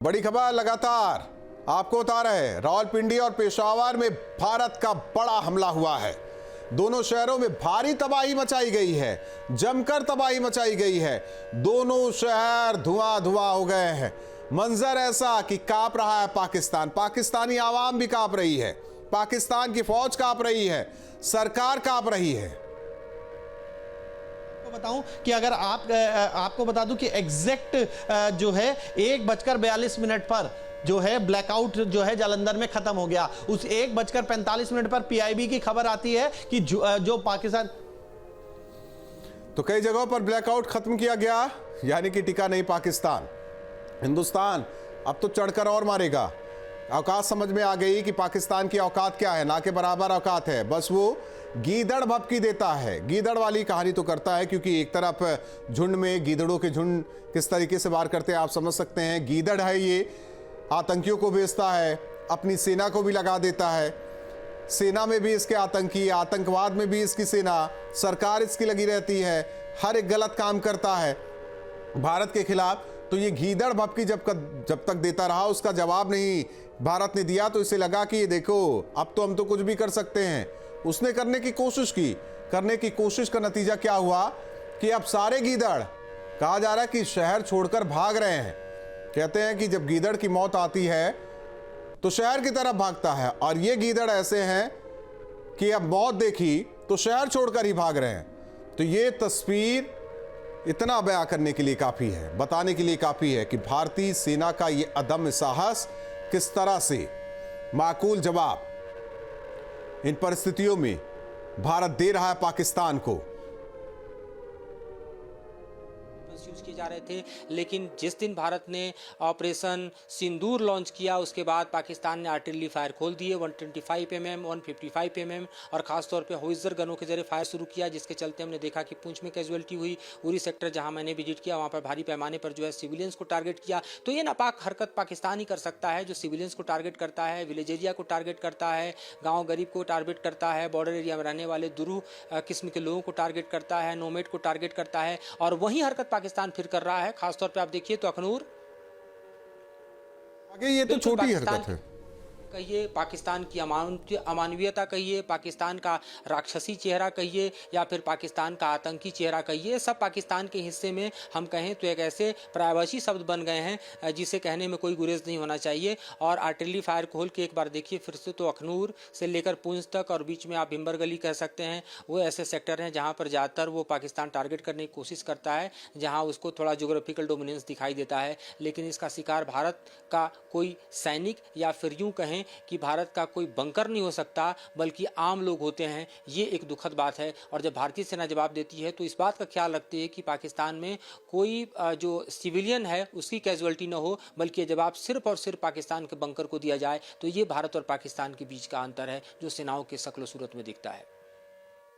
बड़ी खबर लगातार आपको बता रहे हैं। रावलपिंडी और पेशावर में भारत का बड़ा हमला हुआ है। दोनों शहरों में भारी तबाही मचाई गई है, जमकर तबाही मचाई गई है। दोनों शहर धुआं धुआं हो गए हैं। मंजर ऐसा कि कांप रहा है पाकिस्तान। पाकिस्तानी आवाम भी कांप रही है, पाकिस्तान की फौज कांप रही है, सरकार कांप रही है। बताऊं कि अगर आपको बता दूं कि एग्जैक्ट जो है 1:42 पर जो है ब्लैकआउट जो है जालंधर में खत्म हो गया। उस 1:45 पर पीआईबी की खबर आती है कि जो पाकिस्तान तो कई जगहों पर ब्लैकआउट खत्म किया गया, यानी कि टिका नहीं पाकिस्तान। हिंदुस्तान अब तो चढ़कर और मारेगा। औकात समझ में आ गई कि पाकिस्तान की औकात क्या है, ना के बराबर औकात है। बस वो गीदड़ भभकी देता है। गीदड़ वाली कहानी तो करता है, क्योंकि एक तरफ झुंड में गीदड़ों के झुंड किस तरीके से वार करते हैं आप समझ सकते हैं। गीदड़ है ये, आतंकियों को भेजता है, अपनी सेना को भी लगा देता है। सेना में भी इसके आतंकी, आतंकवाद में भी इसकी सेना, सरकार इसकी लगी रहती है, हर एक गलत काम करता है भारत के खिलाफ। तो ये गीदड़ भभकी जब तक देता रहा, उसका जवाब नहीं भारत ने दिया, तो इसे लगा कि ये देखो अब तो हम तो कुछ भी कर सकते हैं। उसने करने की कोशिश की, करने की कोशिश का नतीजा क्या हुआ कि अब सारे गीदड़, कहा जा रहा है कि शहर छोड़कर भाग रहे हैं। कहते हैं कि जब गीदड़ की मौत आती है तो शहर की तरफ भागता है, और ये गीदड़ ऐसे हैं कि अब मौत देखी तो शहर छोड़कर ही भाग रहे हैं। तो ये तस्वीर इतना बयां करने के लिए काफी है, बताने के लिए काफी है कि भारतीय सेना का ये अदम्य साहस किस तरह से माकूल जवाब इन परिस्थितियों में भारत दे रहा है पाकिस्तान को। यूज किए जा रहे थे, लेकिन जिस दिन भारत ने ऑपरेशन सिंदूर लॉन्च किया उसके बाद पाकिस्तान ने आर्टिलरी फायर खोल दिए। 125 mm, 155 mm और खासतौर पे होइजर गनों के जरिए फायर शुरू किया, जिसके चलते हमने देखा कि पुंछ में कैजुअलिटी हुई। उरी सेक्टर जहां मैंने विजिट किया वहां पर भारी पैमाने पर जो है सिविलियंस को टारगेट किया। तो ये नापाक हरकत पाकिस्तान ही कर सकता है, जो सिविलियंस को टारगेट करता है, विलेज एरिया को टारगेट करता है, गाँव गरीब को टारगेट करता है, बॉर्डर एरिया में रहने वाले दुरूह किस्म के लोगों को टारगेट करता है, नोमेड को टारगेट करता है। और वही हरकत पाकिस्तान फिर कर रहा है। खासतौर पे आप देखिए तो अखनूर आगे, ये तो छोटी हरकत है, कहिए, पाकिस्तान की अमानवीयता कहिए, पाकिस्तान का राक्षसी चेहरा कहिए, या फिर पाकिस्तान का आतंकी चेहरा कहिए, सब पाकिस्तान के हिस्से में हम कहें तो एक ऐसे प्रायभाषी शब्द बन गए हैं जिसे कहने में कोई गुरेज नहीं होना चाहिए। और आर्टिलरी फायर खोल के एक बार देखिए फिर से, तो अखनूर से लेकर पुंछ तक और बीच में आप भिंबर गली कह सकते हैं, वो ऐसे सेक्टर हैं जहाँ पर ज़्यादातर वो पाकिस्तान टारगेट करने की कोशिश करता है, जहाँ उसको थोड़ा ज्योग्राफिकल डोमिनेंस दिखाई देता है। लेकिन इसका शिकार भारत का कोई सैनिक या फिर यूँ कहें कि भारत का कोई बंकर नहीं हो सकता, बल्कि आम लोग होते हैं। ये एक दुखद बात है। और जब भारतीय सेना जवाब देती है तो इस बात का ख्याल रखती है कि पाकिस्तान में कोई जो सिविलियन है उसकी कैजुअलिटी न हो, बल्कि जवाब सिर्फ और सिर्फ पाकिस्तान के बंकर को दिया जाए। तो ये भारत और पाकिस्तान के बीच का अंतर है जो सेनाओं के शक्ल सूरत में दिखता है।